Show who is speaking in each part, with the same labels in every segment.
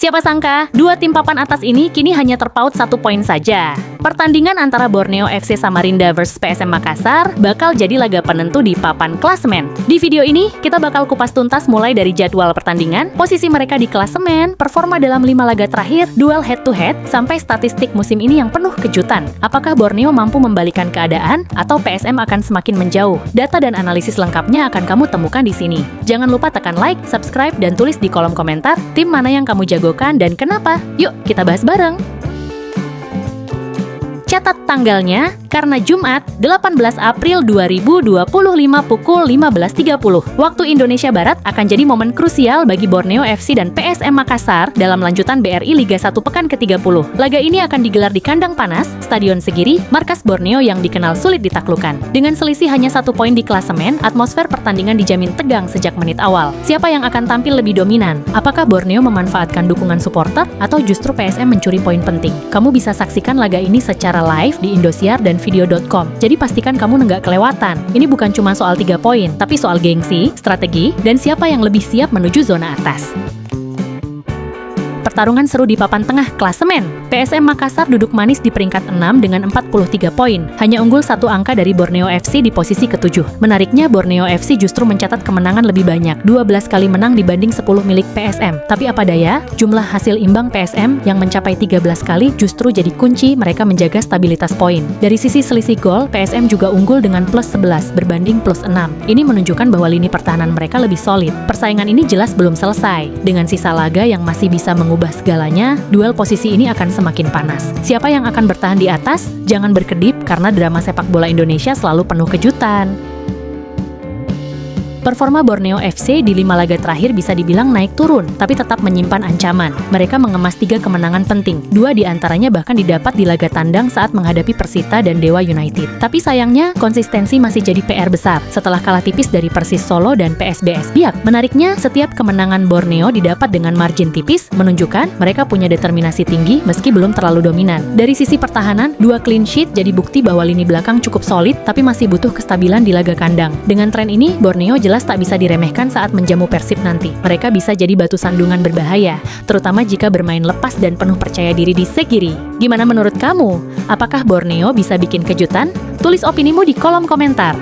Speaker 1: Siapa sangka, dua tim papan atas ini kini hanya terpaut 1 poin saja. Pertandingan antara Borneo FC Samarinda vs PSM Makassar bakal jadi laga penentu di papan klasemen. Di video ini, kita bakal kupas tuntas mulai dari jadwal pertandingan, posisi mereka di klasemen, performa dalam 5 laga terakhir, duel head-to-head, sampai statistik musim ini yang penuh kejutan. Apakah Borneo mampu membalikan keadaan, atau PSM akan semakin menjauh? Data dan analisis lengkapnya akan kamu temukan di sini. Jangan lupa tekan like, subscribe, dan tulis di kolom komentar tim mana yang kamu jagokan dan kenapa. Yuk, kita bahas bareng! Catat tanggalnya, karena Jumat, 18 April 2025 pukul 15.30. Waktu Indonesia Barat akan jadi momen krusial bagi Borneo FC dan PSM Makassar dalam lanjutan BRI Liga 1 pekan ke-30. Laga ini akan digelar di kandang panas, Stadion Segiri, markas Borneo yang dikenal sulit ditaklukkan. Dengan selisih hanya 1 poin di klasemen, atmosfer pertandingan dijamin tegang sejak menit awal. Siapa yang akan tampil lebih dominan? Apakah Borneo memanfaatkan dukungan supporter, atau justru PSM mencuri poin penting? Kamu bisa saksikan laga ini secara live di Indosiar dan video.com. Jadi pastikan kamu nggak kelewatan. Ini bukan cuma soal 3 poin, tapi soal gengsi, strategi, dan siapa yang lebih siap menuju zona atas. Pertarungan seru di papan tengah klasemen. PSM Makassar duduk manis di peringkat 6 dengan 43 poin. Hanya unggul 1 angka dari Borneo FC di posisi ke-7. Menariknya, Borneo FC justru mencatat kemenangan lebih banyak, 12 kali menang dibanding 10 milik PSM. Tapi apa daya, jumlah hasil imbang PSM yang mencapai 13 kali justru jadi kunci mereka menjaga stabilitas poin. Dari sisi selisih gol, PSM juga unggul dengan plus 11 berbanding plus 6. Ini menunjukkan bahwa lini pertahanan mereka lebih solid. Persaingan ini jelas belum selesai. Dengan sisa laga yang masih bisa mengubah segalanya, duel posisi ini akan semakin panas. Siapa yang akan bertahan di atas? Jangan berkedip karena drama sepak bola Indonesia selalu penuh kejutan. Performa Borneo FC di 5 laga terakhir bisa dibilang naik turun, tapi tetap menyimpan ancaman. Mereka mengemas 3 kemenangan penting. 2 diantaranya bahkan didapat di laga tandang saat menghadapi Persita dan Dewa United. Tapi sayangnya, konsistensi masih jadi PR besar setelah kalah tipis dari Persis Solo dan PSBS Biak. Menariknya, setiap kemenangan Borneo didapat dengan margin tipis, menunjukkan mereka punya determinasi tinggi meski belum terlalu dominan. Dari sisi pertahanan, 2 clean sheet jadi bukti bahwa lini belakang cukup solid, tapi masih butuh kestabilan di laga kandang. Dengan tren ini, Borneo jelas tak bisa diremehkan saat menjamu Persib nanti. Mereka bisa jadi batu sandungan berbahaya, terutama jika bermain lepas dan penuh percaya diri di Segiri. Gimana menurut kamu? Apakah Borneo bisa bikin kejutan? Tulis opinimu di kolom komentar.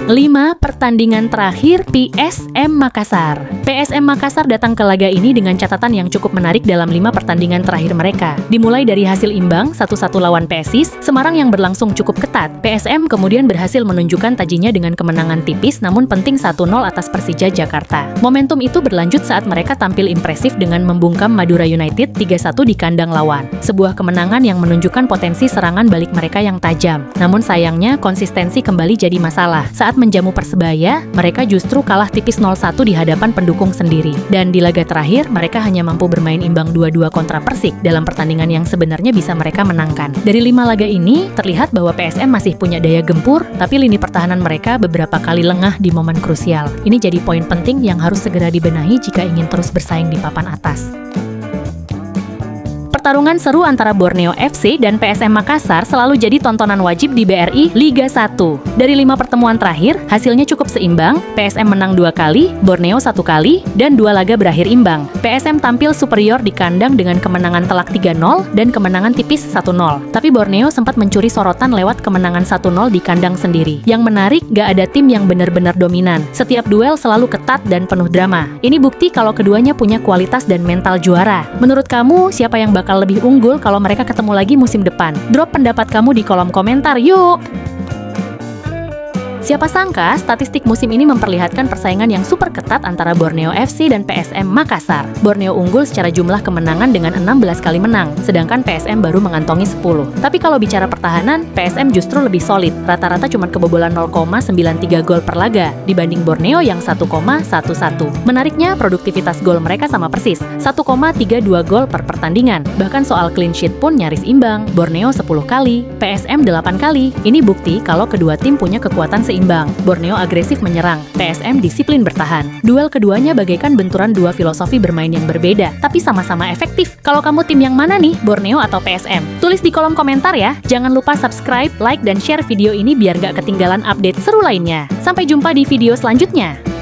Speaker 1: 5 pertandingan terakhir PSM Makassar. PSM Makassar datang ke laga ini dengan catatan yang cukup menarik dalam 5 pertandingan terakhir mereka. Dimulai dari hasil imbang 1-1 lawan Persis, Semarang yang berlangsung cukup ketat. PSM kemudian berhasil menunjukkan tajinya dengan kemenangan tipis namun penting 1-0 atas Persija Jakarta. Momentum itu berlanjut saat mereka tampil impresif dengan membungkam Madura United 3-1 di kandang lawan. Sebuah kemenangan yang menunjukkan potensi serangan balik mereka yang tajam. Namun sayangnya konsistensi kembali jadi masalah. Saat menjamu Persebaya, mereka justru kalah tipis 0-1 di hadapan pendukung sendiri. Dan di laga terakhir, mereka hanya mampu bermain imbang 2-2 kontra Persik dalam pertandingan yang sebenarnya bisa mereka menangkan. Dari 5 laga ini, terlihat bahwa PSM masih punya daya gempur, tapi lini pertahanan mereka beberapa kali lengah di momen krusial. Ini jadi poin penting yang harus segera dibenahi jika ingin terus bersaing di papan atas. Pertarungan seru antara Borneo FC dan PSM Makassar selalu jadi tontonan wajib di BRI Liga 1. Dari 5 pertemuan terakhir, hasilnya cukup seimbang, PSM menang 2 kali, Borneo 1 kali, dan 2 laga berakhir imbang. PSM tampil superior di kandang dengan kemenangan telak 3-0 dan kemenangan tipis 1-0. Tapi Borneo sempat mencuri sorotan lewat kemenangan 1-0 di kandang sendiri. Yang menarik, gak ada tim yang benar-benar dominan. Setiap duel selalu ketat dan penuh drama. Ini bukti kalau keduanya punya kualitas dan mental juara. Menurut kamu, siapa yang bakal lebih unggul kalau mereka ketemu lagi musim depan? Drop pendapat kamu di kolom komentar yuk! Siapa sangka, statistik musim ini memperlihatkan persaingan yang super ketat antara Borneo FC dan PSM Makassar. Borneo unggul secara jumlah kemenangan dengan 16 kali menang, sedangkan PSM baru mengantongi 10. Tapi kalau bicara pertahanan, PSM justru lebih solid. Rata-rata cuma kebobolan 0,93 gol per laga, dibanding Borneo yang 1,11. Menariknya, produktivitas gol mereka sama persis, 1,32 gol per pertandingan. Bahkan soal clean sheet pun nyaris imbang, Borneo 10 kali, PSM 8 kali. Ini bukti kalau kedua tim punya kekuatan seimbang. Borneo agresif menyerang, PSM disiplin bertahan. Duel keduanya bagaikan benturan 2 filosofi bermain yang berbeda, tapi sama-sama efektif. Kalau kamu tim yang mana nih, Borneo atau PSM? Tulis di kolom komentar ya. Jangan lupa subscribe, like, dan share video ini biar gak ketinggalan update seru lainnya. Sampai jumpa di video selanjutnya.